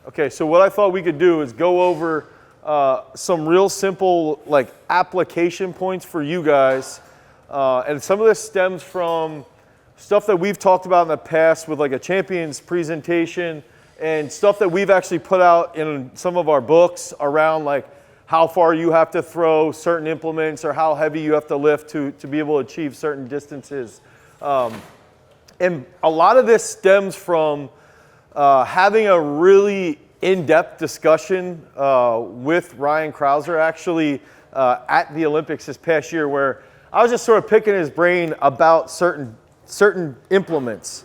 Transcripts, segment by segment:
Okay, so what I thought we could do is go over some real simple like application points for you guys. And some of this stems from stuff that we've talked about in the past with like a champions presentation and stuff that we've actually put out in some of our books around like how far you have to throw certain implements or how heavy you have to lift to be able to achieve certain distances. And a lot of this stems from having a really in-depth discussion with Ryan Krauser actually at the Olympics this past year, where I was just sort of picking his brain about certain implements.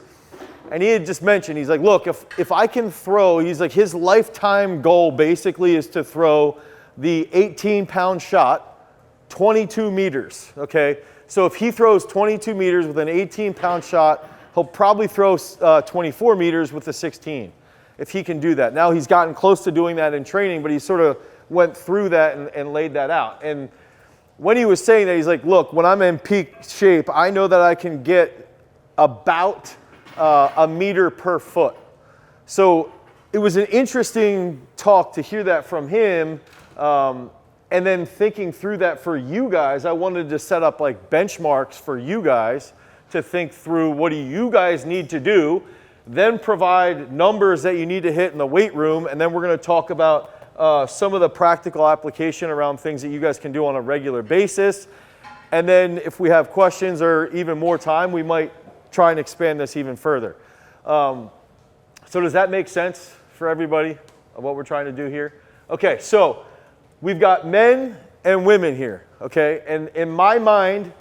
And he had just mentioned, he's like, look, if I can throw, he's like, his lifetime goal basically is to throw the 18-pound shot 22 meters, okay? So if he throws 22 meters with an 18-pound shot, he'll probably throw 24 meters with the 16, if he can do that. Now he's gotten close to doing that in training, but he sort of went through that and laid that out. And when he was saying that, he's like, look, when I'm in peak shape, I know that I can get about a meter per foot. So it was an interesting talk to hear that from him. And then thinking through that for you guys, I wanted to set up like benchmarks for you guys to think through what do you guys need to do, then provide numbers that you need to hit in the weight room, and then we're going to talk about some of the practical application around things that you guys can do on a regular basis. And then if we have questions or even more time, we might try and expand this even further. So does that make sense for everybody of what we're trying to do here? Okay, so we've got men and women here, okay? And in my mind,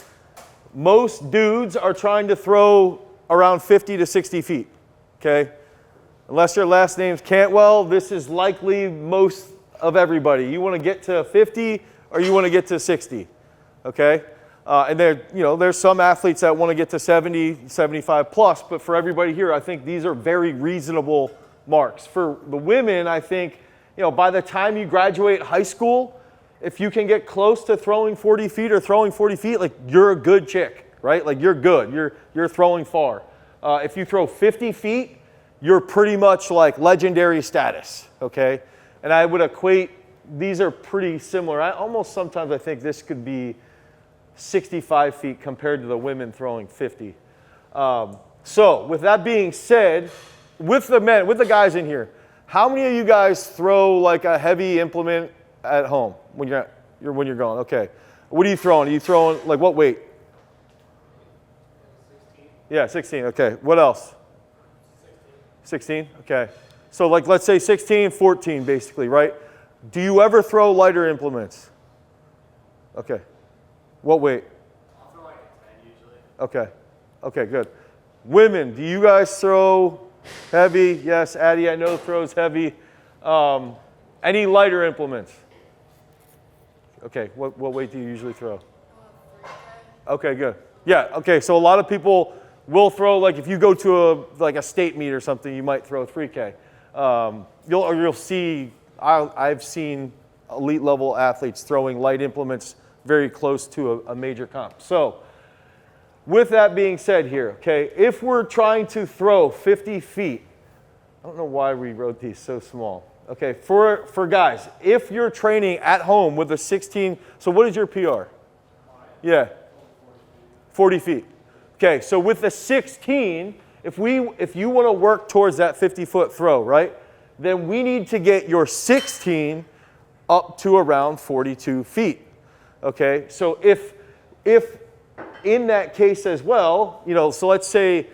most dudes are trying to throw around 50 to 60 feet, okay? Unless your last name's Cantwell, this is likely most of everybody. You want to get to 50 or you want to get to 60, okay? And there's some athletes that want to get to 70, 75 plus, but for everybody here, I think these are very reasonable marks. For the women, I think, by the time you graduate high school, if you can get close to throwing 40 feet or throwing 40 feet, like you're a good chick, right? Like you're good, you're throwing far. If you throw 50 feet, you're pretty much like legendary status, okay? And I would equate, these are pretty similar. Almost sometimes I think this could be 65 feet compared to the women throwing 50. So with that being said, with the guys in here, how many of you guys throw like a heavy implement at home when you're going? Okay. What are you throwing? Are you throwing like what weight? 16. Yeah, 16. Okay. What else? 16. Okay. So like let's say 16, 14 basically, right? Do you ever throw lighter implements? Okay. What weight? I'll throw like a 10 usually. Okay. Okay, good. Women, do you guys throw heavy? Yes, Addie, I know throws heavy. Any lighter implements? Okay, what weight do you usually throw? 3K. Okay, good. Yeah, okay, so a lot of people will throw, like if you go to a state meet or something, you might throw 3K. You'll see, I've seen elite level athletes throwing light implements very close to a major comp. So with that being said here, okay, if we're trying to throw 50 feet, I don't know why we wrote these so small. Okay, for guys, if you're training at home with a 16, so what is your PR? Yeah, 40 feet. Okay, so with the 16, if you want to work towards that 50-foot throw, right, then we need to get your 16 up to around 42 feet. Okay, so if in that case as well, so let's say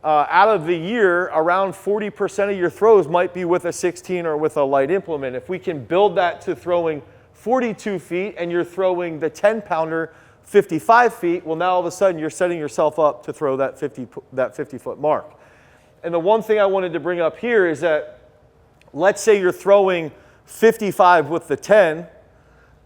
out of the year, around 40% of your throws might be with a 16 or with a light implement. If we can build that to throwing 42 feet and you're throwing the 10-pounder 55 feet, well, now all of a sudden you're setting yourself up to throw that 50-foot mark. And the one thing I wanted to bring up here is that let's say you're throwing 55 with the 10,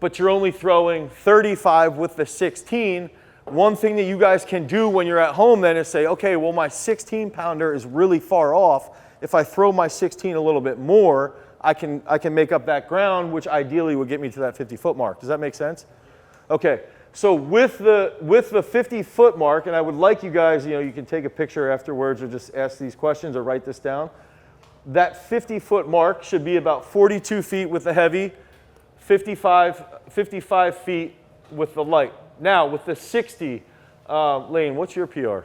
but you're only throwing 35 with the 16. One thing that you guys can do when you're at home then is say, okay, well, my 16-pounder is really far off. If I throw my 16 a little bit more, I can make up that ground, which ideally would get me to that 50-foot mark. Does that make sense? Okay, so with the 50-foot mark, and I would like you guys, you can take a picture afterwards or just ask these questions or write this down. that 50-foot mark should be about 42 feet with the heavy, 55 feet with the light. Now, with the 60, Lane, what's your PR?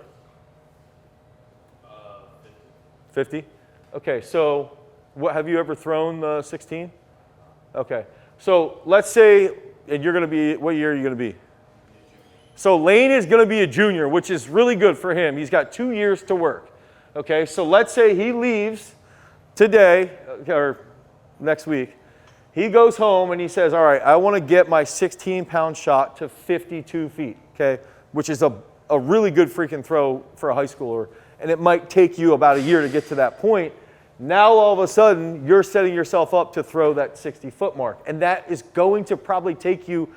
50? Okay, so what, have you ever thrown the 16? Okay, so let's say, and you're going to be, what year are you going to be? So Lane is going to be a junior, which is really good for him. He's got 2 years to work. Okay, so let's say he leaves today or next week. He goes home and he says, all right, I want to get my 16-pound shot to 52 feet, okay, which is a really good freaking throw for a high schooler. And it might take you about a year to get to that point. Now, all of a sudden, you're setting yourself up to throw that 60-foot mark. And that is going to probably take you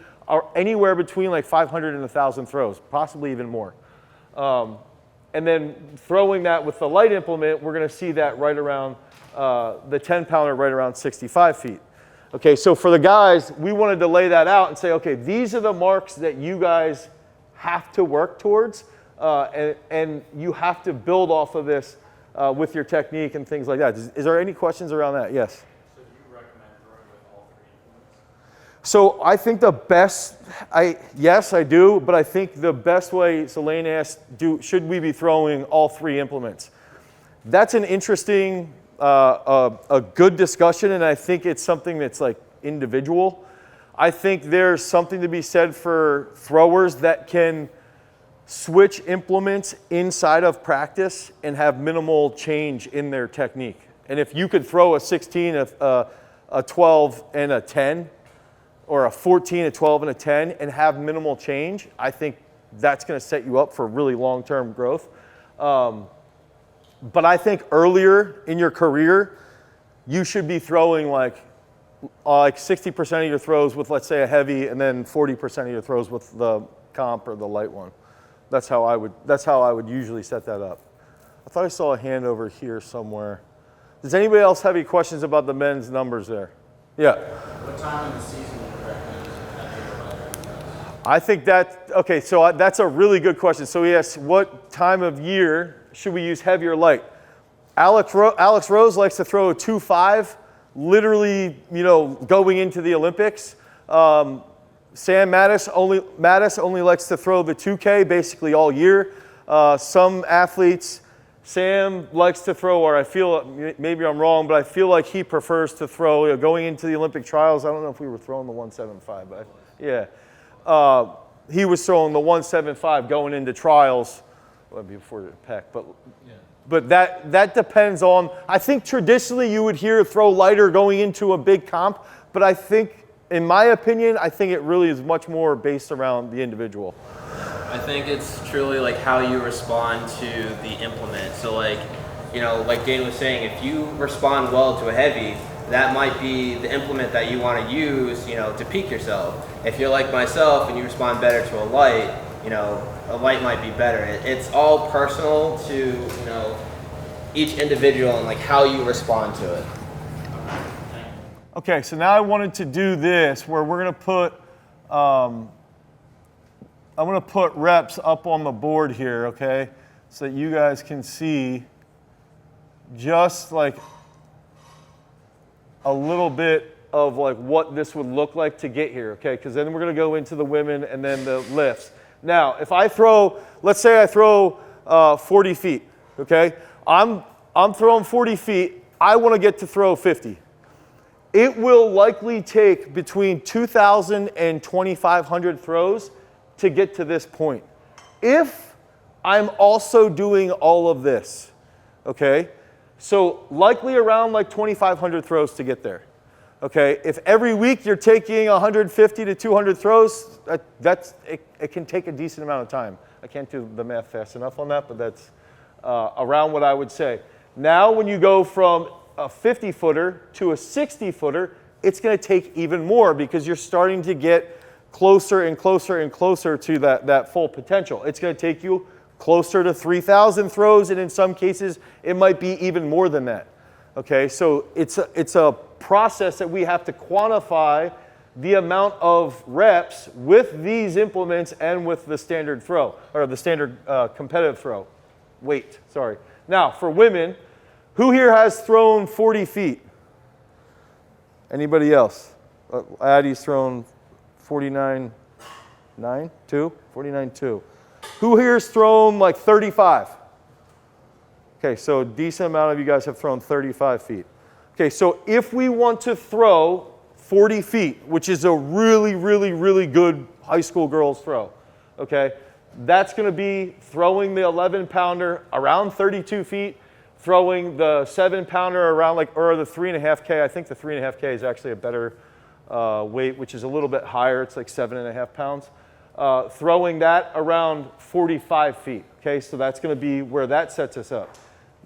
anywhere between like 500 and 1,000 throws, possibly even more. And then throwing that with the light implement, we're going to see that right around the 10-pounder right around 65 feet. Okay, so for the guys, we wanted to lay that out and say, okay, these are the marks that you guys have to work towards, and you have to build off of this with your technique and things like that. Is there any questions around that? Yes? So do you recommend throwing with all 3 implements? So I think the best, yes, I do, but I think the best way, so Lane asked, should we be throwing all 3 implements? That's an interesting, a good discussion, and I think it's something that's like individual. I think there's something to be said for throwers that can switch implements inside of practice and have minimal change in their technique. And if you could throw a 16, a 12, and a 10, or a 14, a 12, and a 10, and have minimal change, I think that's going to set you up for really long-term growth. But I think earlier in your career, you should be throwing like 60% of your throws with, let's say, a heavy, and then 40% of your throws with the comp or the light one. That's how I would usually set that up. I thought I saw a hand over here somewhere. Does anybody else have any questions about the men's numbers there? Yeah. What time in the season would you recommend heavier lighter? I think okay, so that's a really good question. So he asks, what time of year should we use heavier light? Alex Rose likes to throw a 2.5, literally, going into the Olympics. Sam Mattis only likes to throw the 2K basically all year. Some athletes, Sam likes to throw, or I feel, maybe I'm wrong, but I feel like he prefers to throw, going into the Olympic trials. I don't know if we were throwing the 175, but yeah. He was throwing the 175 going into trials, well, before the Peck, but yeah. But that depends on, I think traditionally you would hear throw lighter going into a big comp, but I think, in my opinion, I think it really is much more based around the individual. I think it's truly like how you respond to the implement. So like Dane was saying, if you respond well to a heavy, that might be the implement that you want to use, to peak yourself. If you're like myself and you respond better to a light, a light might be better. It's all personal to, each individual and like how you respond to it. Okay, so now I wanted to do this where we're going to put, I'm going to put reps up on the board here, okay, so that you guys can see just like a little bit of like what this would look like to get here, okay, because then we're going to go into the women and then the lifts. Now, if I throw, let's say I throw 40 feet, okay, I'm throwing 40 feet, I want to get to throw 50. It will likely take between 2,000 and 2,500 throws to get to this point. If I'm also doing all of this, okay? So likely around like 2,500 throws to get there, okay? If every week you're taking 150 to 200 throws, it can take a decent amount of time. I can't do the math fast enough on that, but that's around what I would say. Now when you go from a 50-footer to a 60-footer, it's going to take even more because you're starting to get closer and closer and closer to that full potential. It's going to take you closer to 3,000 throws, and in some cases, it might be even more than that. Okay, so it's a process that we have to quantify the amount of reps with these implements and with the standard throw, or the standard competitive throw. Weight, sorry. Now, for women, Who here has thrown 40 feet? Anybody else? Addie's thrown 49.9, 2? 49.2. Who here's thrown like 35? Okay, so a decent amount of you guys have thrown 35 feet. Okay, so if we want to throw 40 feet, which is a really, really, really good high school girls throw, okay, that's going to be throwing the 11-pounder around 32 feet, throwing the 7-pounder around or the 3.5K. I think the 3.5K is actually a better weight, which is a little bit higher. It's like 7.5 pounds. Throwing that around 45 feet. Okay, so that's going to be where that sets us up.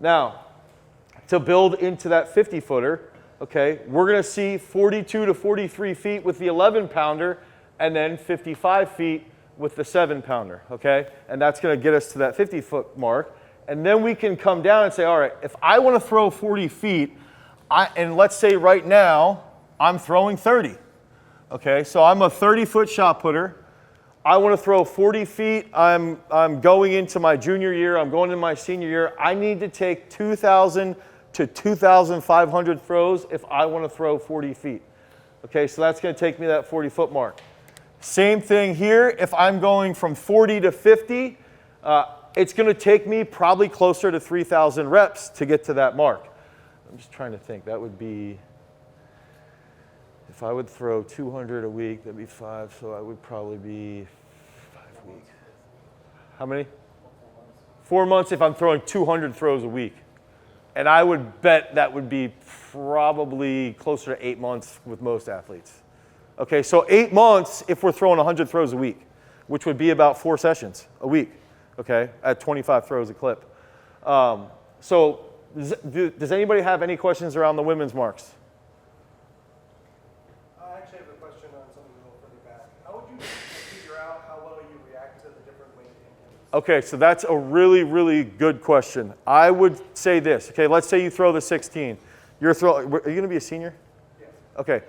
Now, to build into that 50-footer, okay, we're going to see 42 to 43 feet with the 11-pounder, and then 55 feet with the 7-pounder. Okay, and that's going to get us to that 50-foot mark. And then we can come down and say, all right, if I want to throw 40 feet, and let's say right now I'm throwing 30. Okay, so I'm a 30-foot shot putter. I want to throw 40 feet. I'm going into my junior year. I'm going into my senior year. I need to take 2,000 to 2,500 throws if I want to throw 40 feet. Okay, so that's going to take me that 40-foot mark. Same thing here. If I'm going from 40 to 50, it's going to take me probably closer to 3,000 reps to get to that mark. I'm just trying to think. That would be, if I would throw 200 a week, that'd be 5. So I would probably be 5 weeks. How many? 4 months if I'm throwing 200 throws a week. And I would bet that would be probably closer to 8 months with most athletes. Okay, so 8 months if we're throwing 100 throws a week, which would be about 4 sessions a week. Okay, at 25 throws a clip. So does anybody have any questions around the women's marks? I actually have a question on something a little further back. How would you figure out how well you react to the different weight inputs? Okay, so that's a really, really good question. I would say this. Okay, let's say you throw the 16. Are you going to be a senior? Yes. Okay,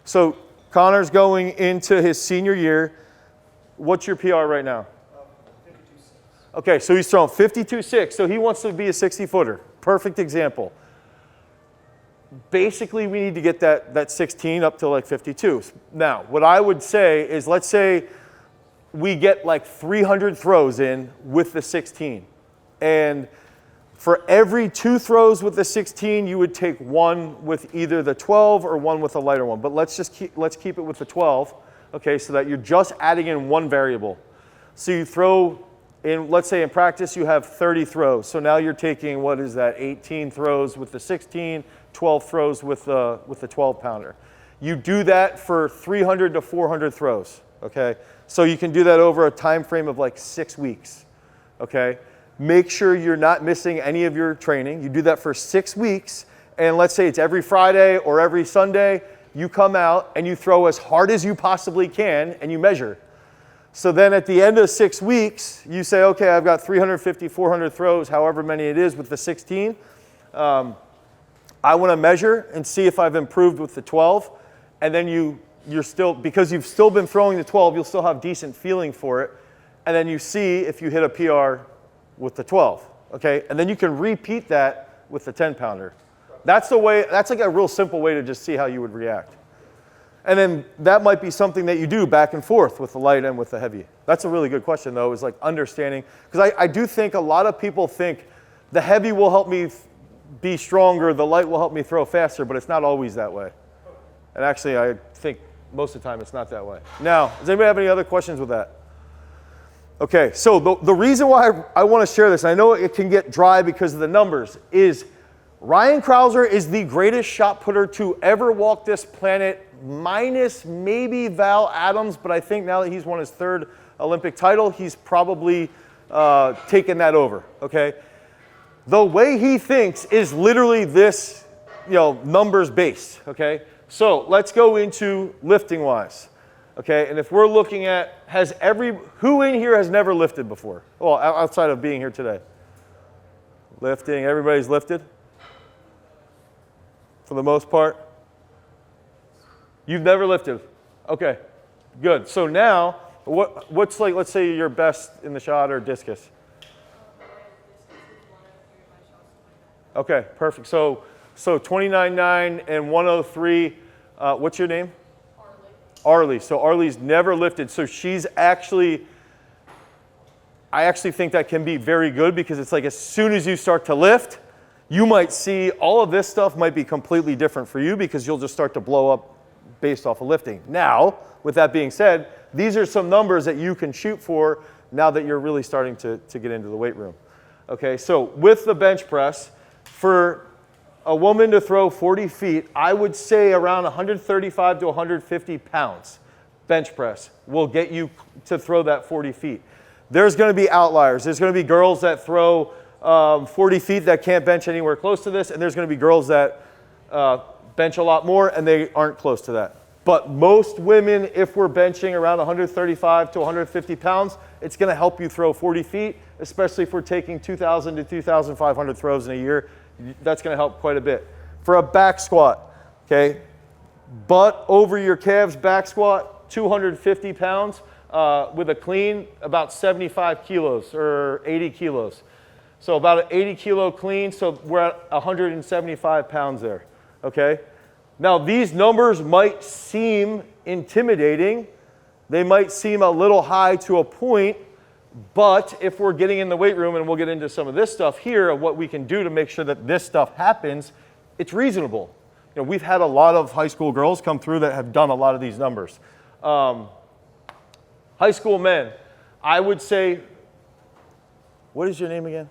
so Connor's going into his senior year. What's your PR right now? 52.6. Okay, so he's throwing 52.6, so he wants to be a 60-footer. Perfect example. Basically, we need to get that 16 up to like 52. Now, what I would say is, let's say we get like 300 throws in with the 16. And for every 2 throws with the 16, you would take 1 with either the 12 or 1 with a lighter one. But let's keep it with the 12, okay, so that you're just adding in 1 variable. So you throw in, let's say in practice you have 30 throws. So now you're taking, what is that, 18 throws with the 16, 12 throws with the 12-pounder. You do that for 300 to 400 throws, okay? So you can do that over a time frame of like 6 weeks, okay? Make sure you're not missing any of your training. You do that for 6 weeks, and let's say it's every Friday or every Sunday, you come out and you throw as hard as you possibly can and you measure. So then at the end of 6 weeks, you say, okay, I've got 350, 400 throws, however many it is with the 16. I want to measure and see if I've improved with the 12. And then you're still, because you've still been throwing the 12, you'll still have decent feeling for it. And then you see if you hit a PR with the 12, okay? And then you can repeat that with the 10-pounder. That's the way, that's like a real simple way to just see how you would react. And then that might be something that you do back and forth with the light and with the heavy. That's a really good question, though, is like understanding. Because I do think a lot of people think the heavy will help me be stronger, the light will help me throw faster, but it's not always that way. And actually, I think most of the time it's not that way. Now, does anybody have any other questions with that? Okay, so the reason why I want to share this, and I know it can get dry because of the numbers, is Ryan Krauser is the greatest shot putter to ever walk this planet, minus maybe Val Adams, but I think now that he's won his 3rd Olympic title, he's probably taken that over, okay? The way he thinks is literally this, numbers based, okay? So let's go into lifting wise, okay? And if we're looking at, who in here has never lifted before? Well, outside of being here today. Lifting, everybody's lifted? For the most part? You've never lifted? Okay, good. So now, what's like, let's say your best in the shot or discus? Okay, perfect. So 29.9 and 103. What's your name? Arlie. So Arlie's never lifted. So she's actually, I actually think that can be very good because it's like as soon as you start to lift, you might see all of this stuff might be completely different for you because you'll just start to blow up based off of lifting. Now, with that being said, these are some numbers that you can shoot for now that you're really starting to get into the weight room. Okay, so with the bench press, for a woman to throw 40 feet, I would say around 135 to 150 pounds bench press will get you to throw that 40 feet. There's going to be outliers. There's going to be girls that throw 40 feet that can't bench anywhere close to this, and there's going to be girls that bench a lot more and they aren't close to that. But most women, if we're benching around 135 to 150 pounds, it's going to help you throw 40 feet, especially if we're taking 2,000 to 2,500 throws in a year. That's going to help quite a bit. For a back squat, okay, butt over your calves back squat, 250 pounds with a clean, about 75 kilos or 80 kilos. So about an 80 kilo clean, so we're at 175 pounds there, okay? Now these numbers might seem intimidating. They might seem a little high to a point, but if we're getting in the weight room, and we'll get into some of this stuff here, of what we can do to make sure that this stuff happens, it's reasonable. You know, we've had a lot of high school girls come through that have done a lot of these numbers. High school men, I would say, what is your name again?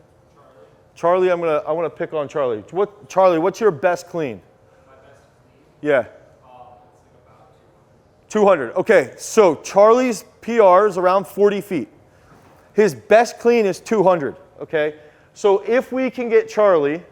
Charlie, I want to pick on Charlie. Charlie, what's your best clean? My best clean? Yeah. It's like about 200. Okay, so Charlie's PR is around 40 feet. His best clean is 200, okay? So if we can get Charlie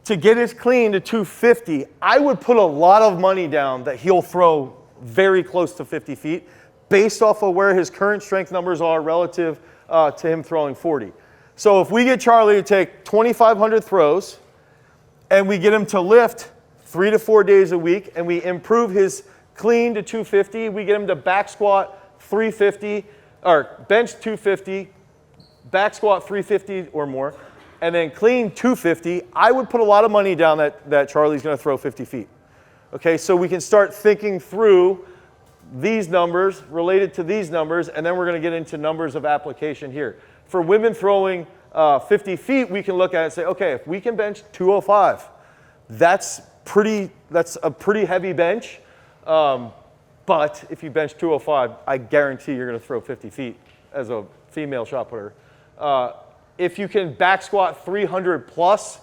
to get his clean to 250, I would put a lot of money down that he'll throw very close to 50 feet based off of where his current strength numbers are relative to him throwing 40. So if we get Charlie to take 2,500 throws and we get him to lift 3 to 4 days a week and we improve his clean to 250, we get him to back squat 350, or bench 250, back squat 350 or more, and then clean 250, I would put a lot of money down that Charlie's going to throw 50 feet. Okay, so we can start thinking through these numbers related to these numbers, and then we're going to get into numbers of application here. For women throwing 50 feet, we can look at it and say, okay, if we can bench 205, that's a pretty heavy bench. But if you bench 205, I guarantee you're going to throw 50 feet as a female shot putter. If you can back squat 300 plus,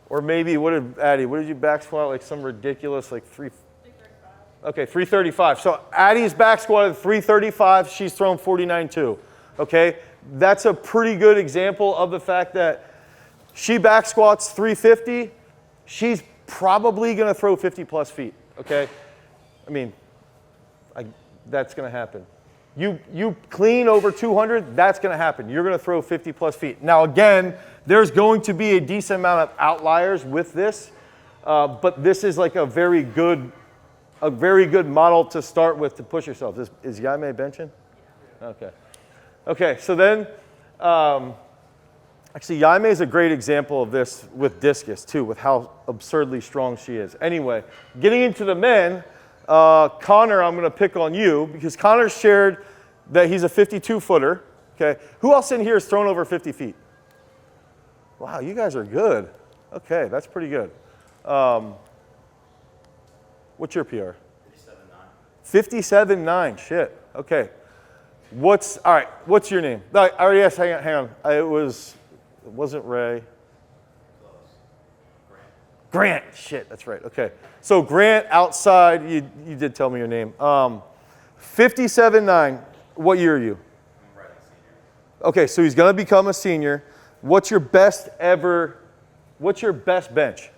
or maybe, what did you back squat? Like some ridiculous, like 335. Okay, 335. So Addie's back squatted 335. She's thrown 49.2. Okay, that's a pretty good example of the fact that she back squats 350. She's probably going to throw 50 plus feet. Okay, I mean, that's going to happen. You clean over 200, that's going to happen. You're going to throw 50 plus feet. Now again, there's going to be a decent amount of outliers with this, but this is like a very good model to start with to push yourself. Is Jaime benching? Okay. Okay, so then, actually Jaime is a great example of this with discus too, with how absurdly strong she is. Anyway, getting into the men, Connor, I'm going to pick on you because Connor shared that he's a 52-footer. Okay, who else in here has thrown over 50 feet? Wow, you guys are good. Okay, that's pretty good. What's your PR? 57.9. 57.9. Shit. Okay. What's your name? No, I already asked. Hang on. It wasn't Ray. Grant. Shit, that's right. Okay. So Grant outside, you did tell me your name. 57.9. What year are you? I'm right at senior. Okay, so he's going to become a senior. What's your best bench? 225.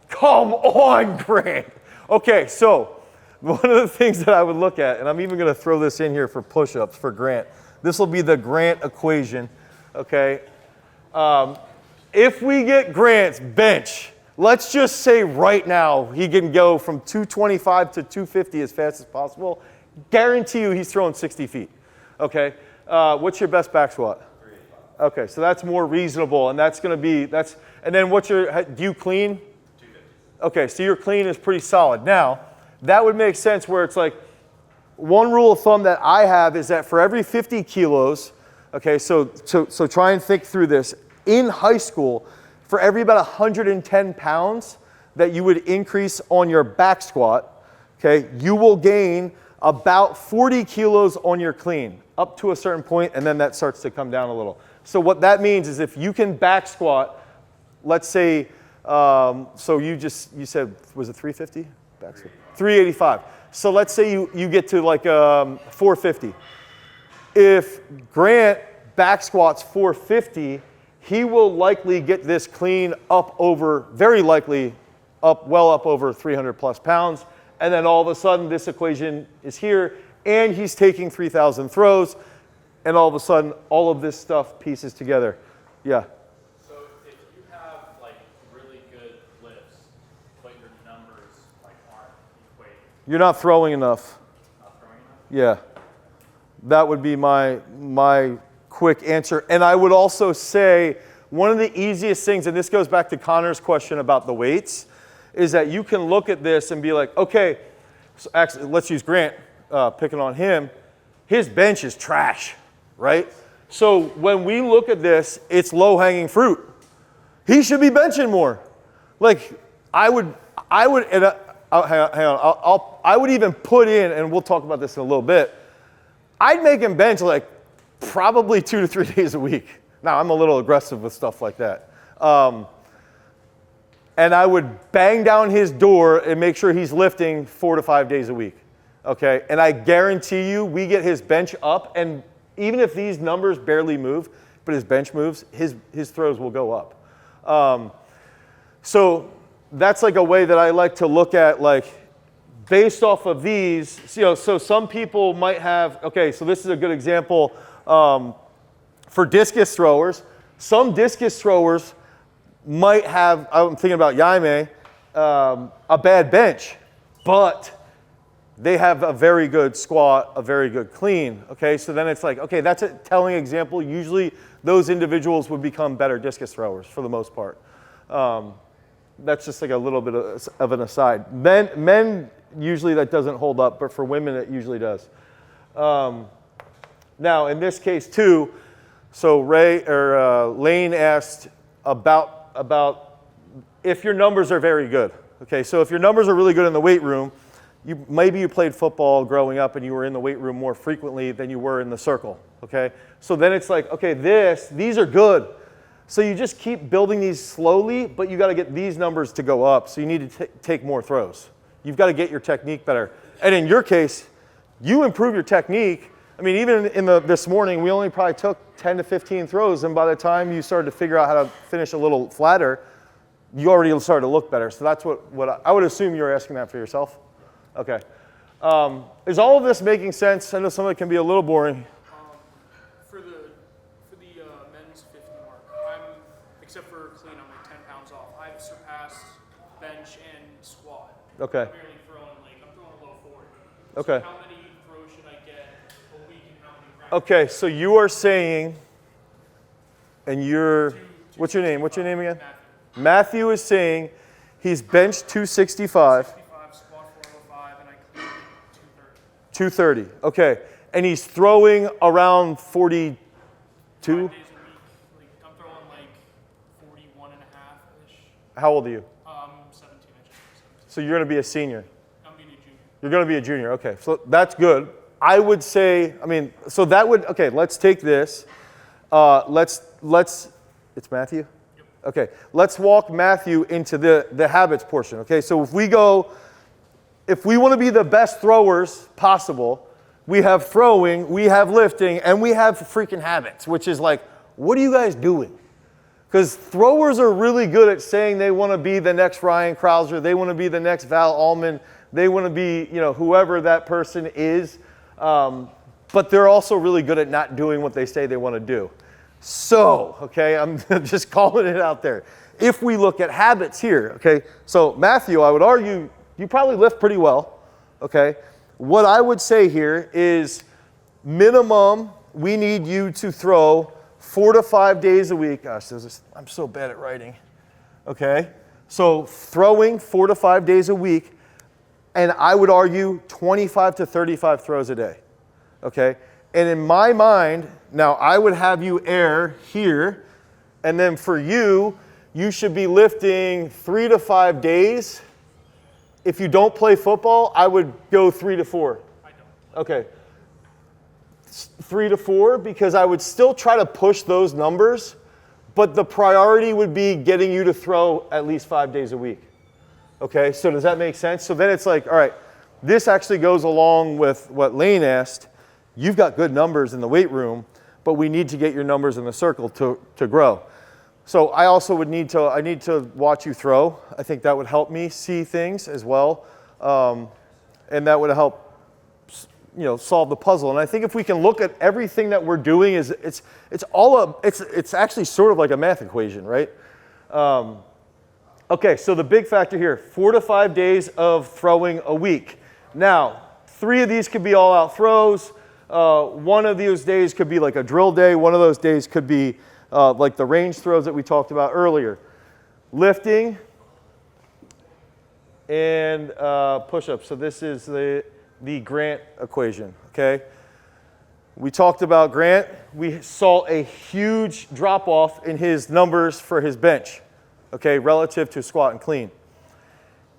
Come on, Grant. Okay, so one of the things that I would look at, and I'm even going to throw this in here for push-ups for Grant. This will be the Grant equation, okay? If we get Grant's bench, let's just say right now he can go from 225 to 250 as fast as possible. Guarantee you he's throwing 60 feet, okay? What's your best back squat? Okay, so that's more reasonable, and that's going to be, and then do you clean? 250. Okay, so your clean is pretty solid. Now, that would make sense where it's like, one rule of thumb that I have is that for every 50 kilos, okay, so try and think through this. In high school, for every about 110 pounds that you would increase on your back squat, okay, you will gain about 40 kilos on your clean up to a certain point, and then that starts to come down a little. So what that means is if you can back squat, let's say, so you said, was it 350? Back squat. 385. So let's say you get to like 450. If Grant back squats 450, he will likely get this clean up over, very likely well up over 300 plus pounds. And then all of a sudden this equation is here and he's taking 3,000 throws. And all of a sudden all of this stuff pieces together. Yeah. So if you have like really good lifts, but your numbers like aren't equating. You're not throwing enough. Not throwing enough? Yeah. That would be my quick answer. And I would also say one of the easiest things, and this goes back to Connor's question about the weights, is that you can look at this and be like, okay, so actually, let's use Grant, picking on him. His bench is trash, right? So when we look at this, it's low-hanging fruit. He should be benching more. Like I would, and hang on, I would even put in, and we'll talk about this in a little bit. I'd make him bench like probably 2 to 3 days a week. Now, I'm a little aggressive with stuff like that. And I would bang down his door and make sure he's lifting 4 to 5 days a week. Okay? And I guarantee you, we get his bench up, and even if these numbers barely move, but his bench moves, his throws will go up. So that's like a way that I like to look at, like, based off of these, so some people might have, okay, so this is a good example for discus throwers. Some discus throwers might have, I'm thinking about Jaime, a bad bench, but they have a very good squat, a very good clean, okay? So then it's like, okay, that's a telling example. Usually those individuals would become better discus throwers for the most part. That's just like a little bit of an aside. Men usually that doesn't hold up, but for women it usually does. Now in this case too, so Lane asked about if your numbers are very good. Okay, so if your numbers are really good in the weight room, maybe you played football growing up and you were in the weight room more frequently than you were in the circle. Okay, so then it's like, okay, these are good. So you just keep building these slowly, but you got to get these numbers to go up. So you need to take more throws. You've got to get your technique better. And in your case, you improve your technique. I mean, even in this morning, we only probably took 10 to 15 throws, and by the time you started to figure out how to finish a little flatter, you already started to look better. So that's what I would assume you're asking that for yourself. Okay. Is all of this making sense? I know some of it can be a little boring. For the men's 50 mark, except for clean, I'm like 10 pounds off. I've surpassed bench and squat. Okay. I'm barely throwing, I'm throwing a low 40. Okay. So how many throws should I get a week and how many reps? Okay, so you are saying, and what's your name? What's your name again? Matthew is saying he's benched 265. 65, squat 405, and I clean 230. 230. Okay, and he's throwing around 42? 5 days a week. I'm throwing 41 and a half-ish. How old are you? 17 inches. So you're going to be a senior. I'm being a junior. You're going to be a junior. Okay, so that's good. I would say, so that would, okay, let's take this. It's Matthew? Yep. Okay, let's walk Matthew into the habits portion. Okay, so if we want to be the best throwers possible, we have throwing, we have lifting, and we have freaking habits, which is like, what are you guys doing? Because throwers are really good at saying they want to be the next Ryan Krauser, they want to be the next Val Allman, they want to be, whoever that person is. But they're also really good at not doing what they say they want to do. So, okay, I'm just calling it out there. If we look at habits here, okay, so Matthew, I would argue you probably lift pretty well, okay? What I would say here is minimum, we need you to throw 4 to 5 days a week. Gosh, I'm so bad at writing. Okay, so throwing 4 to 5 days a week, and I would argue 25 to 35 throws a day. Okay, and in my mind, now I would have you air here, and then for you, you should be lifting 3 to 5 days. If you don't play football, I would go 3 to 4. I don't. Okay. 3 to 4, because I would still try to push those numbers, but the priority would be getting you to throw at least 5 days a week. Okay, so does that make sense? So then it's like, all right, this actually goes along with what Lane asked. You've got good numbers in the weight room, but we need to get your numbers in the circle to grow. So I also would need to watch you throw. I think that would help me see things as well, and that would help, solve the puzzle. And I think if we can look at everything that we're doing, it's actually sort of like a math equation, right? Okay, so the big factor here: 4 to 5 days of throwing a week. Now, 3 of these could be all-out throws. One of those days could be like a drill day. One of those days could be like the range throws that we talked about earlier. Lifting and push-ups. So this is the Grant equation, okay? We talked about Grant. We saw a huge drop-off in his numbers for his bench, okay, relative to squat and clean.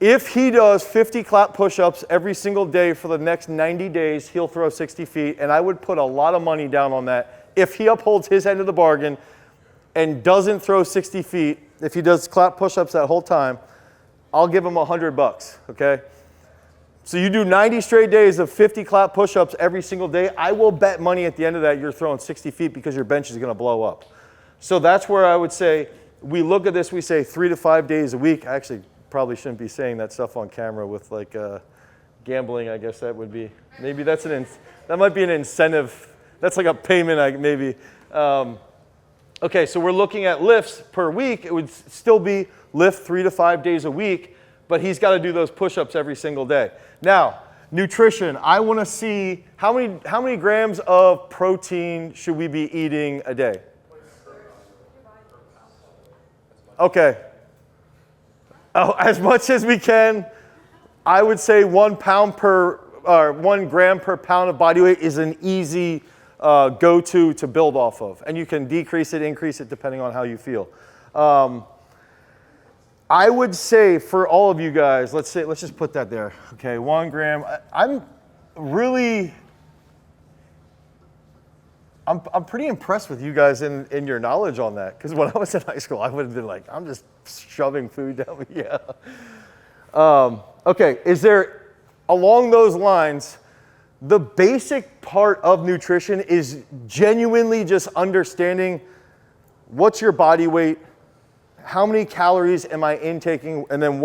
If he does 50 clap push-ups every single day for the next 90 days, he'll throw 60 feet, and I would put a lot of money down on that. If he upholds his end of the bargain and doesn't throw 60 feet, if he does clap push-ups that whole time, I'll give him $100, okay? So you do 90 straight days of 50 clap push-ups every single day, I will bet money at the end of that you're throwing 60 feet because your bench is going to blow up. So that's where I would say, we look at this, we say 3 to 5 days a week. I actually probably shouldn't be saying that stuff on camera with like gambling, I guess that would be. Maybe that might be an incentive. That's like a payment, maybe. Okay, so we're looking at lifts per week. It would still be lift 3 to 5 days a week, but he's got to do those push-ups every single day. Now, nutrition. I want to see how many grams of protein should we be eating a day? Okay. Oh, as much as we can. I would say 1 gram per pound of body weight is an easy go-to to build off of, and you can decrease it, increase it depending on how you feel. I would say for all of you guys, let's just put that there. Okay, 1 gram. I'm pretty impressed with you guys in your knowledge on that, because when I was in high school, I would have been like, I'm just shoving food down me. Yeah. Okay, is there, along those lines, the basic part of nutrition is genuinely just understanding what's your body weight, how many calories am I intaking, and then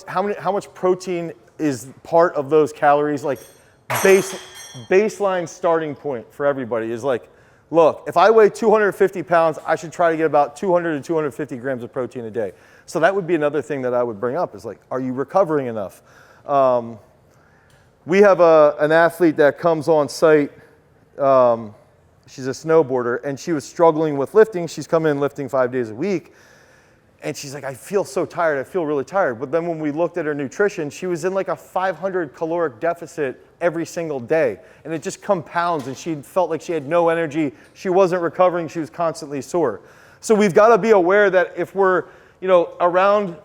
how much protein is part of those calories. Like baseline starting point for everybody is like, look, if I weigh 250 pounds, I should try to get about 200 to 250 grams of protein a day. So that would be another thing that I would bring up is like, are you recovering enough? We have an athlete that comes on site. She's a snowboarder, and she was struggling with lifting. She's come in lifting 5 days a week. And she's like, I feel so tired. I feel really tired. But then when we looked at her nutrition, she was in like a 500 caloric deficit every single day. And it just compounds, and she felt like she had no energy. She wasn't recovering. She was constantly sore. So we've got to be aware that if we're, around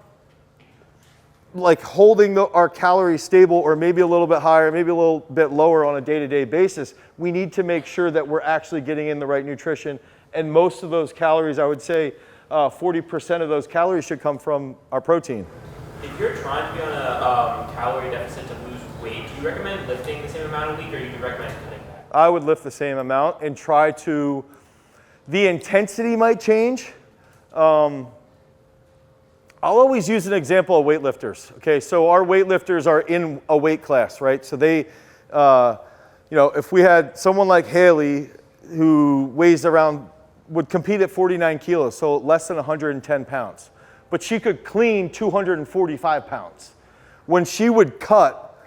like holding our calories stable, or maybe a little bit higher, maybe a little bit lower on a day-to-day basis, we need to make sure that we're actually getting in the right nutrition. And most of those calories, I would say, 40% of those calories should come from our protein. If you're trying to be on a calorie deficit to lose weight, do you recommend lifting the same amount a week, or do you recommend cutting back? I would lift the same amount and try to, the intensity might change. I'll always use an example of weightlifters. Okay, so our weightlifters are in a weight class, right? So they, if we had someone like Haley who weighs would compete at 49 kilos, so less than 110 pounds. But she could clean 245 pounds. When she would cut,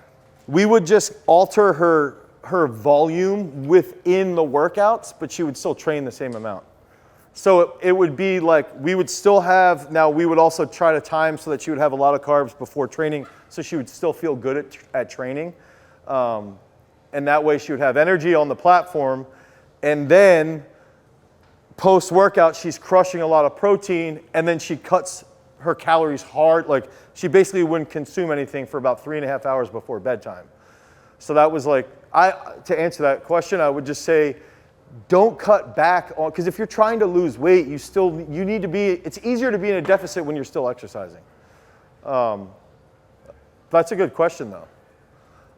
we would just alter her volume within the workouts, but she would still train the same amount. So it would be like we would still have, now we would also try to time so that she would have a lot of carbs before training so she would still feel good at training. And that way she would have energy on the platform. And then post-workout, she's crushing a lot of protein, and then she cuts her calories hard. Like she basically wouldn't consume anything for about 3.5 hours before bedtime. So that was like, to answer that question, I would just say, don't cut back on, because if you're trying to lose weight, you need to be, it's easier to be in a deficit when you're still exercising. That's a good question though.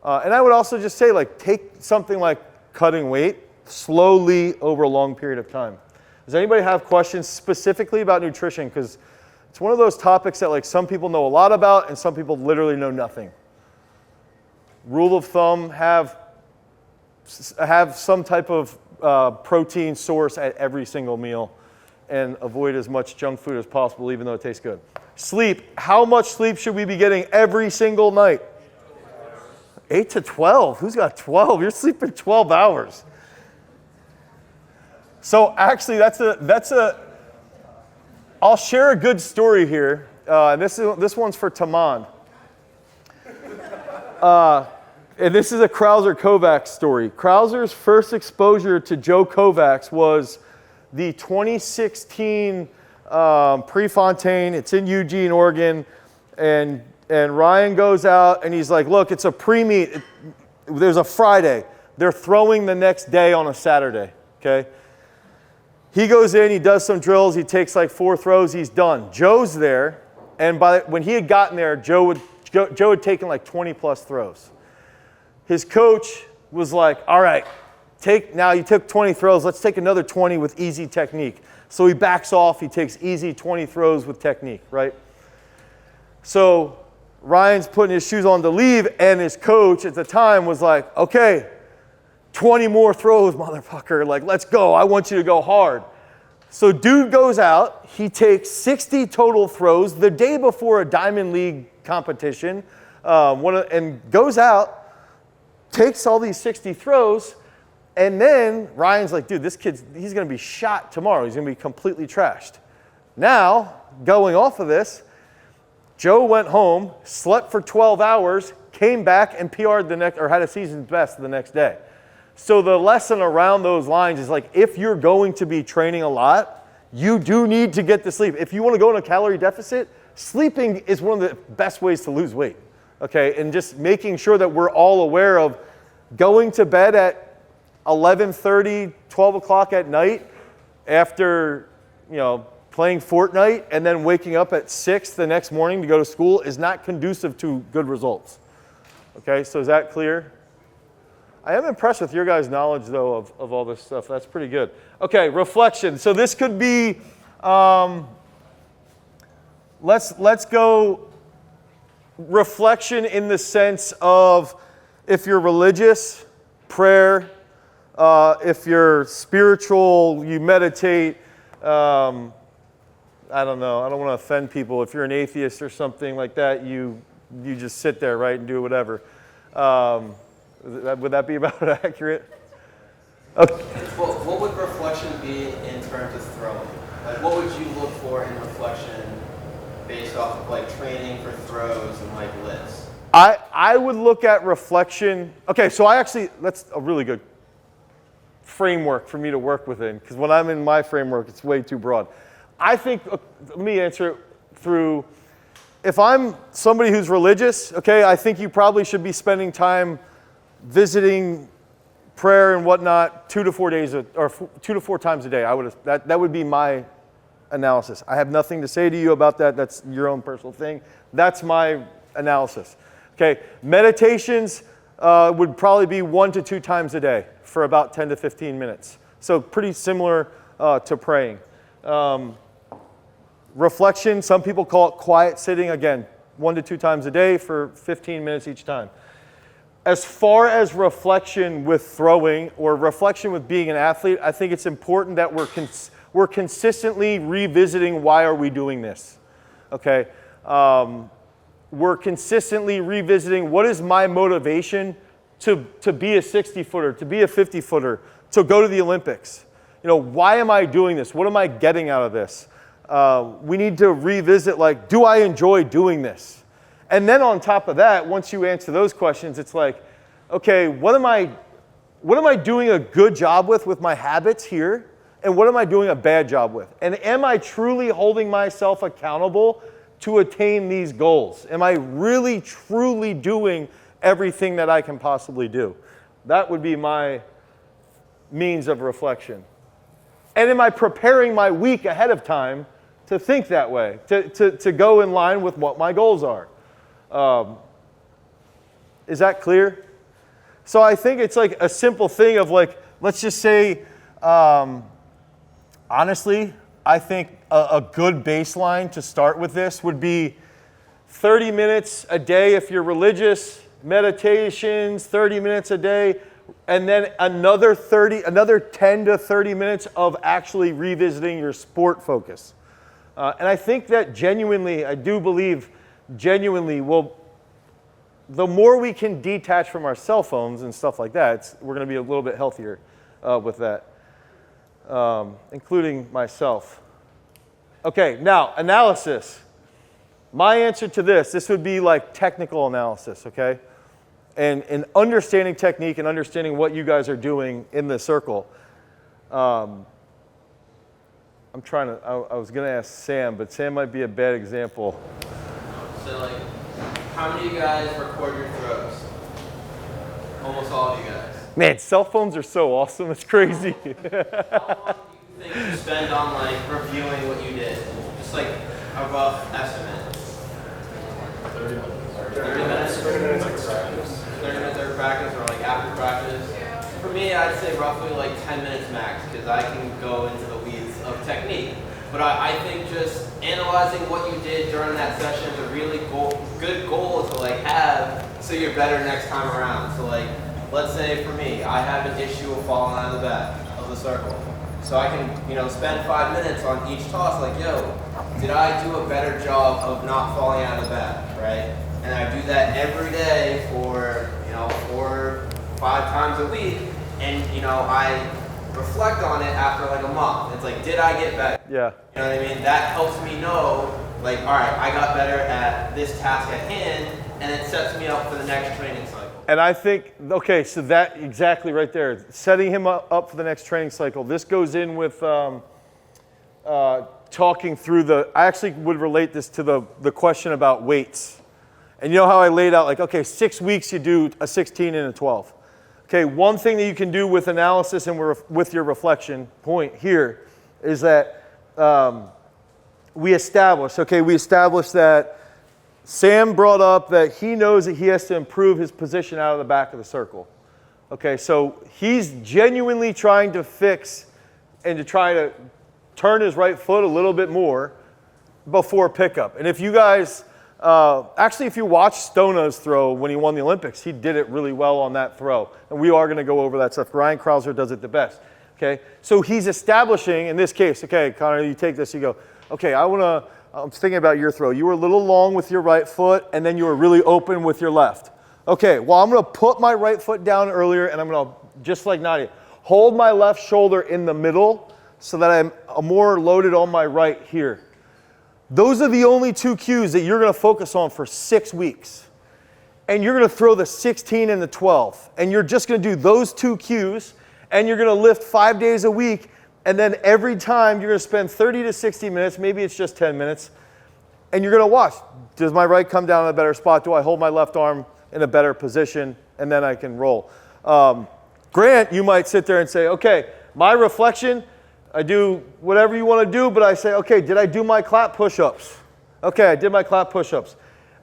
And I would also just say, like, take something like cutting weight slowly over a long period of time. Does anybody have questions specifically about nutrition? Because it's one of those topics that like some people know a lot about and some people literally know nothing. Rule of thumb, have some type of protein source at every single meal and avoid as much junk food as possible, even though it tastes good. Sleep. How much sleep should we be getting every single night? 8 to 12. Who's got 12? You're sleeping 12 hours. So actually, I'll share a good story here. And this one's for Taman. And this is a Krauser-Kovacs story. Krauser's first exposure to Joe Kovacs was the 2016 Prefontaine. It's in Eugene, Oregon. And Ryan goes out and he's like, look, it's a pre-meet. There's a Friday. They're throwing the next day on a Saturday, okay? He goes in, he does some drills, he takes like 4 throws, he's done. Joe's there, and when he had gotten there, Joe had taken like 20 plus throws. His coach was like, all right, now you took 20 throws, let's take another 20 with easy technique. So he backs off, he takes easy 20 throws with technique, right? So Ryan's putting his shoes on to leave, and his coach at the time was like, okay, 20 more throws, motherfucker. Like, let's go. I want you to go hard. So dude goes out. He takes 60 total throws the day before a Diamond League competition, and goes out, takes all these 60 throws, and then Ryan's like, dude, this kid's, he's going to be shot tomorrow. He's going to be completely trashed. Now, going off of this, Joe went home, slept for 12 hours, came back, and PR'd had a season's best the next day. So the lesson around those lines is like, if you're going to be training a lot, you do need to get the sleep. If you want to go in a calorie deficit, sleeping is one of the best ways to lose weight, okay? And just making sure that we're all aware of going to bed at 11:30, 12 o'clock at night after, playing Fortnite and then waking up at 6 the next morning to go to school is not conducive to good results. Okay, so is that clear? I am impressed with your guys' knowledge, though, of all this stuff. That's pretty good. Okay, reflection. So this could be, let's go reflection in the sense of if you're religious, prayer, if you're spiritual, you meditate. I don't know. I don't want to offend people. If you're an atheist or something like that, you just sit there, right, and do whatever. Would that be about accurate? Okay. Well, what would reflection be in terms of throwing? Like, what would you look for in reflection based off of like training for throws and like lifts? I would look at reflection. Okay, so that's a really good framework for me to work within, because when I'm in my framework, it's way too broad. I think, let me answer it through, if I'm somebody who's religious, okay, I think you probably should be spending time visiting prayer and whatnot 2 to 4 days, or 2 to 4 times a day. That would be my analysis. I have nothing to say to you about that. That's your own personal thing. That's my analysis. Okay, meditations would probably be 1 to 2 times a day for about 10 to 15 minutes. So pretty similar to praying. Reflection, some people call it quiet sitting. Again, 1 to 2 times a day for 15 minutes each time. As far as reflection with throwing or reflection with being an athlete, I think it's important that we're consistently revisiting why are we doing this, okay? We're consistently revisiting what is my motivation to be a 60-footer, to be a 50-footer, to go to the Olympics. why am I doing this? What am I getting out of this? We need to revisit, like, do I enjoy doing this? And then on top of that, once you answer those questions, it's like, okay, what am I doing a good job with my habits here? And what am I doing a bad job with? And am I truly holding myself accountable to attain these goals? Am I really, truly doing everything that I can possibly do? That would be my means of reflection. And am I preparing my week ahead of time to think that way, to go in line with what my goals are? Is that clear? So I think it's like a simple thing of like, let's just say, honestly, I think a good baseline to start with this would be 30 minutes a day if you're religious, meditations, 30 minutes a day, and then another 10 to 30 minutes of actually revisiting your sport focus. And I think that I do believe genuinely, the more we can detach from our cell phones and stuff like that, we're going to be a little bit healthier with that, including myself. Okay, now, analysis. My answer to this would be like technical analysis, okay? And understanding technique and understanding what you guys are doing in the circle. I was going to ask Sam, but Sam might be a bad example. So, like, how many of you guys record your throws? Almost all of you guys. Man, cell phones are so awesome. It's crazy. How long do you think you spend on, like, reviewing what you did? Just, like, a rough estimate. 30 minutes. 30 minutes? 30 minutes of practice. 30 minutes after practice or, like, after practice? For me, I'd say roughly, like, 10 minutes max, because I can go into the weeds of technique. But I think just analyzing what you did during that session is a really good goal to like have so you're better next time around. So like, let's say for me, I have an issue of falling out of the back of the circle. So I can, spend 5 minutes on each toss like, yo, did I do a better job of not falling out of the back, right? And I do that every day for, 4 or 5 times a week. And, I reflect on it after like a month. It's like, did I get better? Yeah. You know what I mean? That helps me know, like, all right, I got better at this task at hand, and it sets me up for the next training cycle. And I think, okay, so that exactly right there, setting him up for the next training cycle. This goes in with talking through I actually would relate this to the question about weights. And you know how I laid out, like, okay, 6 weeks you do a 16 and a 12. Okay, one thing that you can do with analysis and with your reflection point here is that we established that Sam brought up that he knows that he has to improve his position out of the back of the circle. Okay, so he's genuinely trying to fix and to try to turn his right foot a little bit more before pickup. And if you guys, if you watch Stona's throw when he won the Olympics, he did it really well on that throw. And we are going to go over that stuff. Ryan Krauser does it the best. Okay, so he's establishing, in this case, okay, Connor, you take this, you go, okay, I'm thinking about your throw. You were a little long with your right foot, and then you were really open with your left. Okay, well, I'm going to put my right foot down earlier, and I'm going to, just like Nadia, hold my left shoulder in the middle so that I'm more loaded on my right here. Those are the only 2 cues that you're going to focus on for 6 weeks. And you're going to throw the 16 and the 12. And you're just going to do those 2 cues, and you're going to lift 5 days a week. And then every time you're going to spend 30 to 60 minutes, maybe it's just 10 minutes, and you're going to watch. Does my right come down in a better spot? Do I hold my left arm in a better position? And then I can roll. Grant, you might sit there and say, okay, my reflection, I do whatever you want to do, but I say, okay, did I do my clap push-ups? Okay, I did my clap push-ups.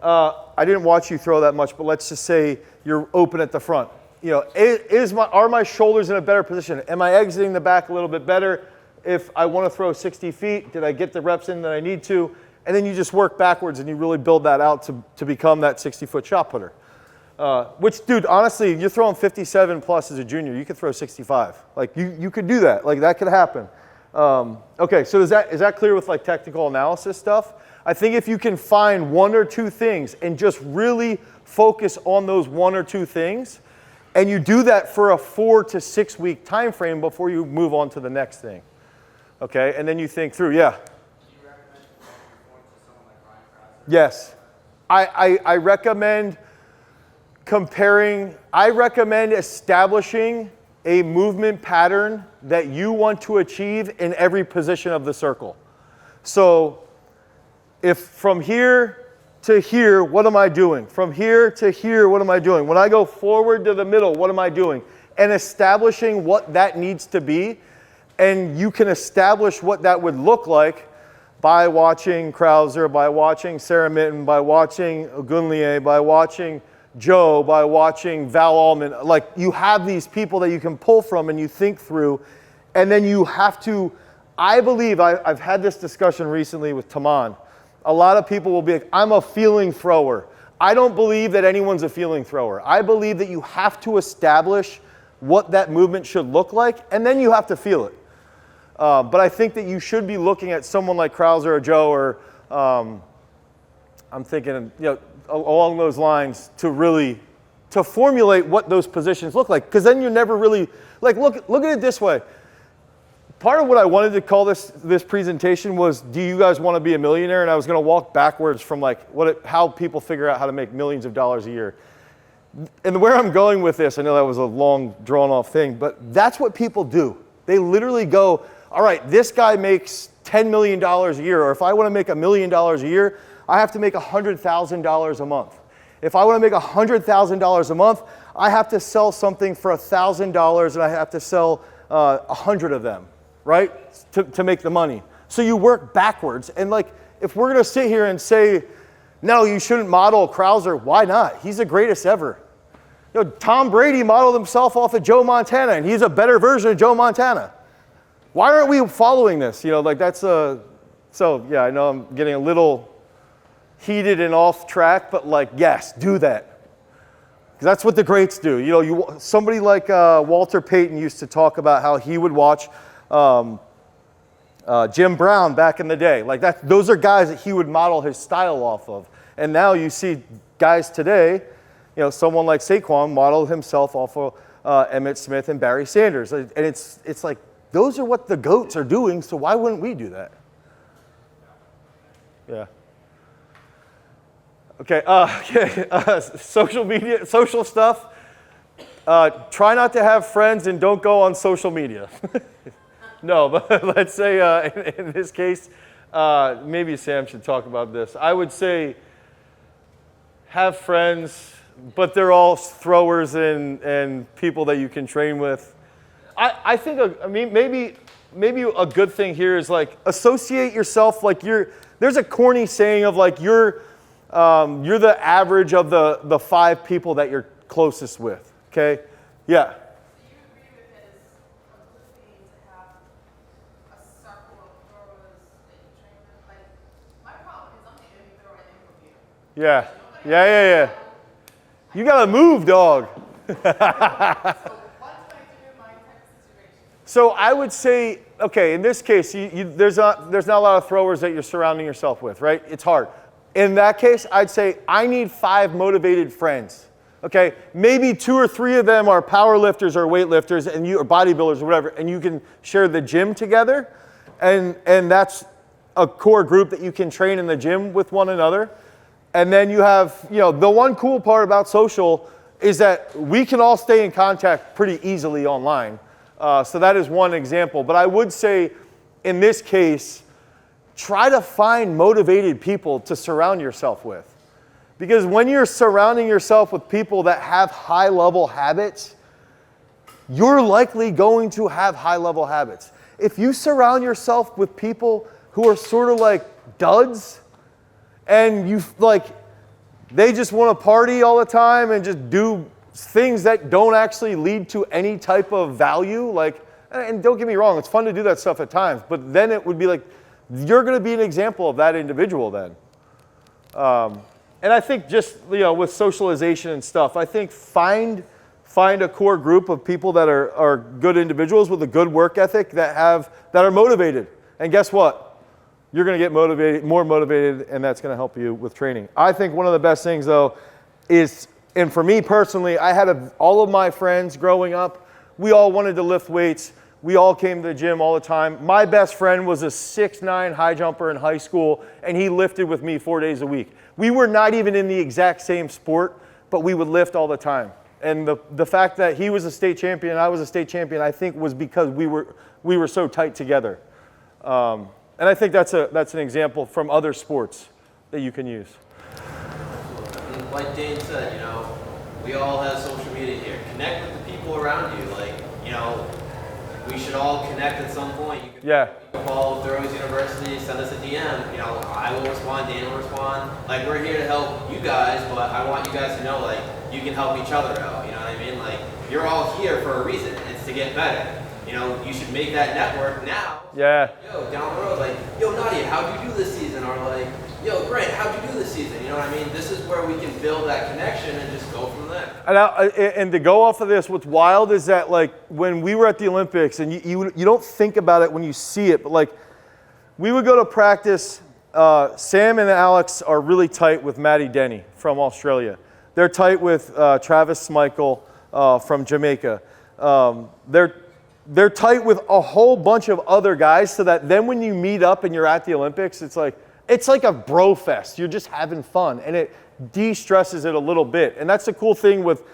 I didn't watch you throw that much, but let's just say you're open at the front. Are my shoulders in a better position? Am I exiting the back a little bit better? If I want to throw 60 feet, did I get the reps in that I need to? And then you just work backwards and you really build that out to become that 60-foot shot putter. Which, dude, honestly, you're throwing 57 plus as a junior. You could throw 65. Like, you could do that. Like, that could happen. Okay, so is that clear with, like, technical analysis stuff? I think if you can find 1 or 2 things and just really focus on those 1 or 2 things, And you do that for a 4 to 6 week time frame before you move on to the next thing. Okay, and then you think through, yeah. Do you recommend going to someone like Ryan Krause? Yes. I recommend I recommend establishing a movement pattern that you want to achieve in every position of the circle. So if from here to here, what am I doing? From here to here, what am I doing? When I go forward to the middle, what am I doing? And establishing what that needs to be. And you can establish what that would look like by watching Krauser, by watching Sarah Mitten, by watching Ogunlier, by watching Joe, by watching Val Allman. Like, you have these people that you can pull from and you think through, and then you have to, I believe, I've had this discussion recently with Taman. A lot of people will be like, I'm a feeling thrower. I don't believe that anyone's a feeling thrower. I believe that you have to establish what that movement should look like, and then you have to feel it. But I think that you should be looking at someone like Krauser or Joe, or I'm thinking, along those lines, to formulate what those positions look like. Because then you're never really, like, look at it this way. Part of what I wanted to call this presentation was, do you guys want to be a millionaire? And I was going to walk backwards from how people figure out how to make millions of dollars a year. And where I'm going with this, I know that was a long, drawn-off thing, but that's what people do. They literally go, all right, this guy makes $10 million a year, or if I want to make $1 million a year, I have to make $100,000 a month. If I want to make $100,000 a month, I have to sell something for $1,000, and I have to sell 100 of them, right, to make the money. So you work backwards. And if we're going to sit here and say, no, you shouldn't model Krauser, why not? He's the greatest ever. Tom Brady modeled himself off of Joe Montana, and he's a better version of Joe Montana. Why aren't we following this? So yeah, I know I'm getting a little heated and off track, but yes, do that. Because that's what the greats do. Somebody like Walter Payton used to talk about how he would watch Jim Brown back in the day. Those are guys that he would model his style off of. And now you see guys today, someone like Saquon modeled himself off of Emmitt Smith and Barry Sanders. And it's like, those are what the GOATs are doing, so why wouldn't we do that? Yeah. Okay, social media, social stuff. Try not to have friends and don't go on social media. No, but let's say in this case, maybe Sam should talk about this. I would say have friends, but they're all throwers and people that you can train with. I think maybe a good thing here is associate yourself there's a corny saying of you're the average of the 5 people that you're closest with. Okay? Yeah. Do you agree with his completely to have a circle of throwers that you train with? My problem is I'm the only thrower in the group. Yeah. You gotta move, dog. So I would say, okay, in this case, there's not a lot of throwers that you're surrounding yourself with, right? It's hard. In that case, I'd say I need 5 motivated friends. Okay, maybe 2 or 3 of them are power lifters or weightlifters, and you or bodybuilders or whatever, and you can share the gym together, and that's a core group that you can train in the gym with one another. And then you have, the one cool part about social is that we can all stay in contact pretty easily online. So that is one example. But I would say, in this case, try to find motivated people to surround yourself with. Because when you're surrounding yourself with people that have high-level habits, you're likely going to have high-level habits. If you surround yourself with people who are sort of like duds, and they just want to party all the time and just do things that don't actually lead to any type of value, and don't get me wrong, it's fun to do that stuff at times, but then it would be you're going to be an example of that individual then. And I think just, with socialization and stuff, I think find a core group of people that are good individuals with a good work ethic that are motivated. And guess what? You're going to get more motivated, and that's going to help you with training. I think one of the best things, though, is And for me personally, I had all of my friends growing up, we all wanted to lift weights. We all came to the gym all the time. My best friend was a 6'9" high jumper in high school, and he lifted with me 4 days a week. We were not even in the exact same sport, but we would lift all the time. And the fact that he was a state champion and I was a state champion, I think was because we were so tight together. And I think that's an example from other sports that you can use. And like Dane said, we all have social media here. Connect with the people around you. Like, we should all connect at some point. You can follow Throws University, send us a DM. I will respond, Dan will respond. Like, we're here to help you guys, but I want you guys to know, like, you can help each other out. You know what I mean? Like, you're all here for a reason. It's to get better. You should make that network now. Yeah. Yo, down the road, like, yo, Nadia, how'd you do this season? Or like, yo, Grant, how'd you do this season? You know what I mean? This is where we can build that connection and just go from there. And to go off of this, what's wild is that, like, when we were at the Olympics, and you don't think about it when you see it, but like, we would go to practice. Sam and Alex are really tight with Maddie Denny from Australia. They're tight with Travis Smykel from Jamaica. They're tight with a whole bunch of other guys, so that then when you meet up and you're at the Olympics, it's like a bro fest. You're just having fun, and it de-stresses it a little bit. And that's the cool thing with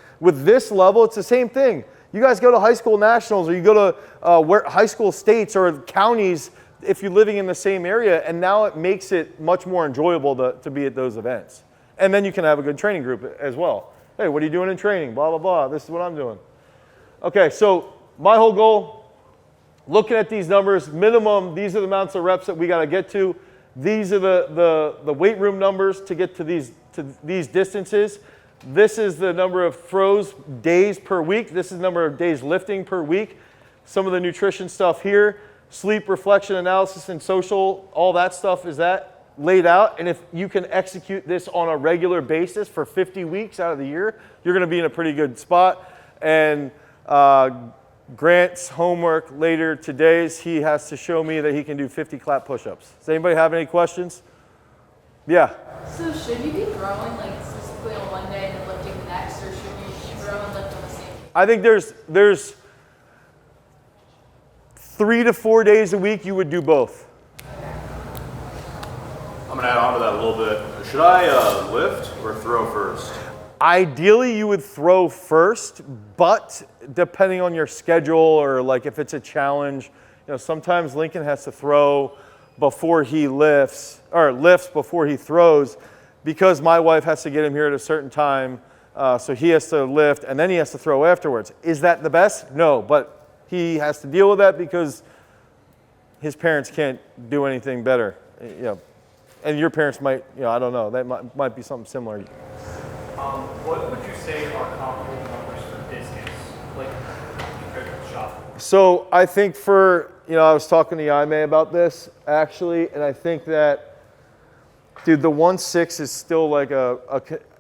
this level. It's the same thing. You guys go to high school nationals, or you go to high school states or counties if you're living in the same area, and now it makes it much more enjoyable to be at those events. And then you can have a good training group as well. Hey, what are you doing in training? Blah, blah, blah. This is what I'm doing. Okay, so my whole goal, looking at these numbers, minimum, these are the amounts of reps that we got to get to. These are the weight room numbers to get to these distances. This is the number of throws days per week. This is the number of days lifting per week. Some of the nutrition stuff here, sleep, reflection, analysis, and social, all that stuff is that laid out. And if you can execute this on a regular basis for 50 weeks out of the year, you're going to be in a pretty good spot. And Grant's homework later today is he has to show me that he can do 50 clap push-ups. Does anybody have any questions? Yeah. So should you be throwing like specifically on one day and then lifting the next, or should you throw and lift on the same day? I think there's 3 to 4 days a week you would do both. I'm going to add on to that a little bit. Should I lift or throw first? Ideally, you would throw first, but depending on your schedule, or like if it's a challenge, sometimes Lincoln has to throw before he lifts, or lifts before he throws, because my wife has to get him here at a certain time, so he has to lift and then he has to throw afterwards. Is that the best? No, but he has to deal with that because his parents can't do anything better. And your parents might, I don't know, that might be something similar. What would you say are comparable numbers for discus, like compared to the shot? So I think I was talking to Jaime about this actually, and I think that, dude, the 1.6 is still like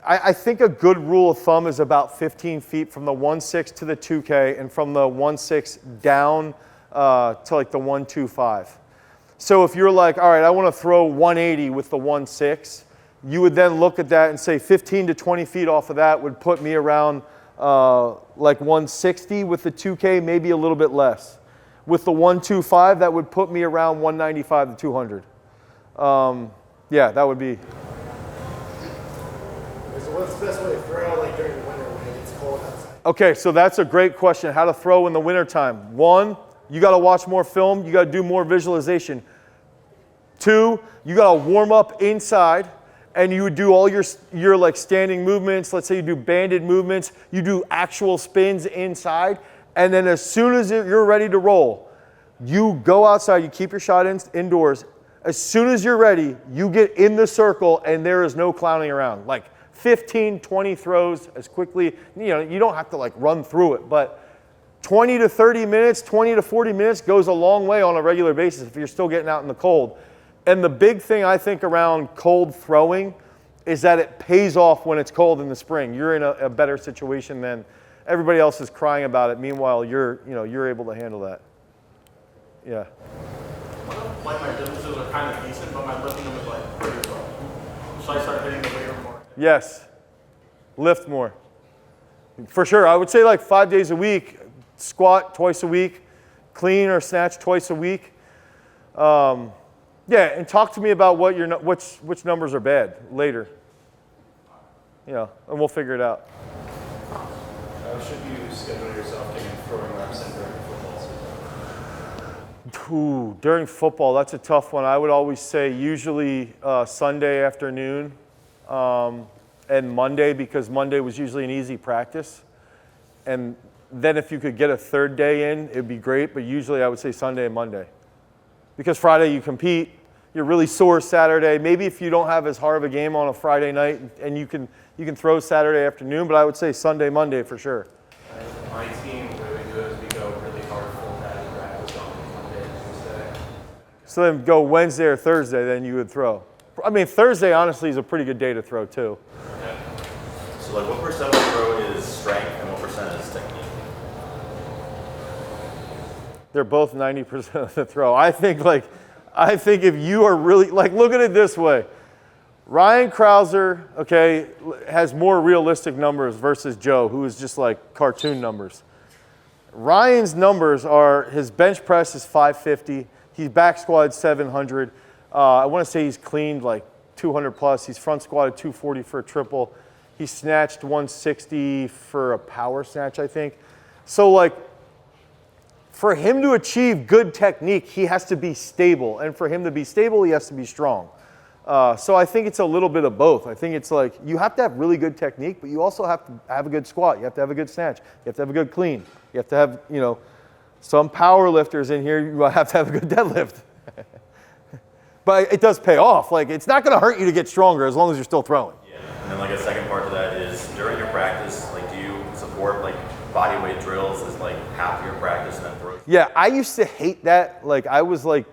I think a good rule of thumb is about 15 feet from the 1.6 to the 2K, and from the 1.6 down to like the 1.25. So if you're like, all right, I want to throw 180 with the 1.6, you would then look at that and say 15 to 20 feet off of that would put me around like 160 with the 2K, maybe a little bit less. With the 125, that would put me around 195 to 200. Yeah, that would be. So what's the best way to throw like during the winter when it's cold outside? Okay, so that's a great question. How to throw in the wintertime. 1, you got to watch more film. You got to do more visualization. 2, you got to warm up inside. And you would do all your like standing movements. Let's say you do banded movements. You do actual spins inside. And then as soon as you're ready to roll, you go outside. You keep your shot indoors. As soon as you're ready, you get in the circle, and there is no clowning around. Like 15, 20 throws as quickly. You don't have to like run through it, but 20 to 30 minutes, 20 to 40 minutes goes a long way on a regular basis if you're still getting out in the cold. And the big thing I think around cold throwing is that it pays off when it's cold in the spring. You're in a better situation than everybody else is crying about it. Meanwhile, you're able to handle that. Yeah. Like my differences are kind of decent, but my lifting them is like pretty low. Should I start hitting the weight room more? Yes. Lift more. For sure, I would say like 5 days a week, squat twice a week, clean or snatch twice a week. Yeah, and talk to me about what which numbers are bad later. And we'll figure it out. How should you schedule yourself getting throwing reps in during football season? Ooh, during football, that's a tough one. I would always say usually Sunday afternoon and Monday, because Monday was usually an easy practice. And then if you could get a third day in, it'd be great, but usually I would say Sunday and Monday. Because Friday you compete, you're really sore Saturday. Maybe if you don't have as hard of a game on a Friday night, and you can throw Saturday afternoon, but I would say Sunday, Monday for sure. My team, what we do is we go really hard full batting practice on Monday and Tuesday. So then go Wednesday or Thursday, then you would throw. I mean, Thursday honestly is a pretty good day to throw too. Okay. So like what percent of the throw is strength and what percent is technique? They're both 90% of the throw. I think if you are really, like, look at it this way. Ryan Krauser, okay, has more realistic numbers versus Joe, who is just like cartoon numbers. Ryan's numbers are, his bench press is 550. He's back squatted 700. I want to say he's cleaned like 200 plus. He's front squatted 240 for a triple. He snatched 160 for a power snatch, I think. So like, for him to achieve good technique, he has to be stable. And for him to be stable, he has to be strong. So I think it's a little bit of both. I think it's like, you have to have really good technique, but you also have to have a good squat. You have to have a good snatch. You have to have a good clean. You have to have, some power lifters in here, you have to have a good deadlift. But it does pay off. Like, it's not going to hurt you to get stronger as long as you're still throwing. Yeah. And then like a second part to that is during your practice, like do you support like body weight drills as like half of your practice and then throw? Yeah, I used to hate that. Like, I was like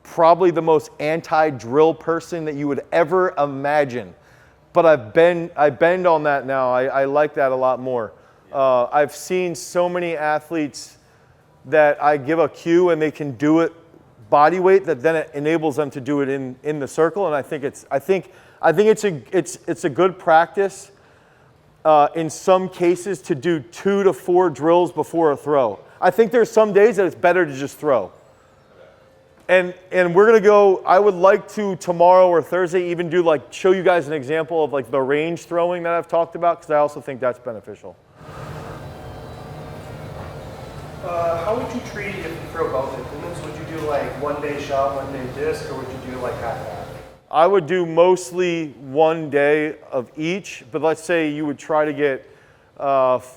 probably the most anti-drill person that you would ever imagine. But I bend on that now. I like that a lot more. I've seen so many athletes that I give a cue and they can do it body weight, that then it enables them to do it in the circle. And I think it's a good practice in some cases to do 2 to 4 drills before a throw. I think there's some days that it's better to just throw. And we're gonna go, I would like to tomorrow or Thursday even do like, show you guys an example of like the range throwing that I've talked about, because I also think that's beneficial. How would you treat if you throw both implements? Would you do like 1 day shot, 1 day disc, or would you do like half-half? I would do mostly 1 day of each, but let's say you would try to get,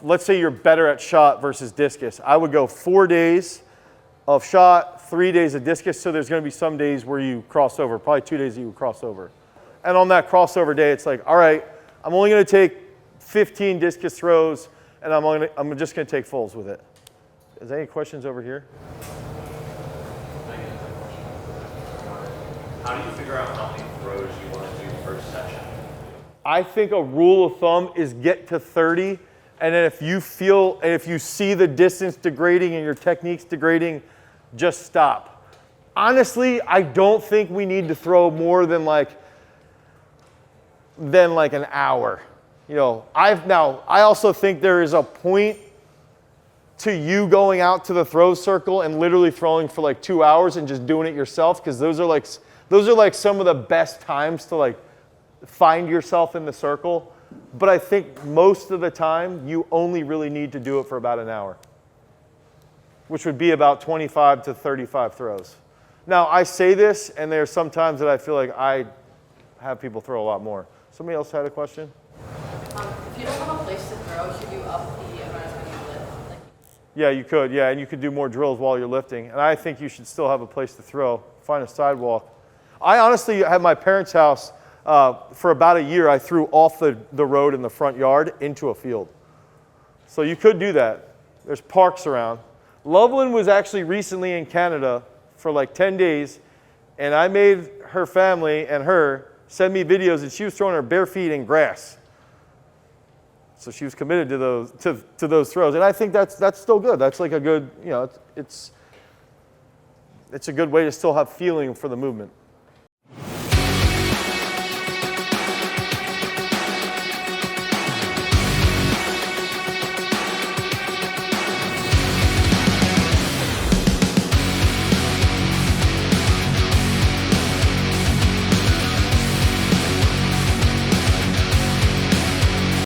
let's say you're better at shot versus discus. I would go 4 days of shot, 3 days of discus, so there's going to be some days where you cross over, probably 2 days that you would cross over. And on that crossover day, it's like, all right, I'm only going to take 15 discus throws, and I'm just going to take fulls with it. Is there any questions over here? How do you figure out how many throws you want to do per session? I think a rule of thumb is get to 30, and then if you see the distance degrading and your technique's degrading, just stop. Honestly, I don't think we need to throw more than like an hour. I also think there is a point to you going out to the throw circle and literally throwing for like 2 hours and just doing it yourself, because those are like some of the best times to like find yourself in the circle. But I think most of the time you only really need to do it for about an hour, which would be about 25 to 35 throws. Now I say this, and there's some times that I feel like I have people throw a lot more. Somebody else had a question? If you don't have a place to throw, should you up the amount of time you lift? Yeah, you could. Yeah, and you could do more drills while you're lifting. And I think you should still have a place to throw. Find a sidewalk. I honestly had my parents' house for about a year. I threw off the road in the front yard into a field. So you could do that. There's parks around. Loveland was actually recently in Canada for like 10 days, and I made her family and her send me videos, and she was throwing her bare feet in grass. So she was committed to those throws, and I think that's still good. That's like a good, it's a good way to still have feeling for the movement.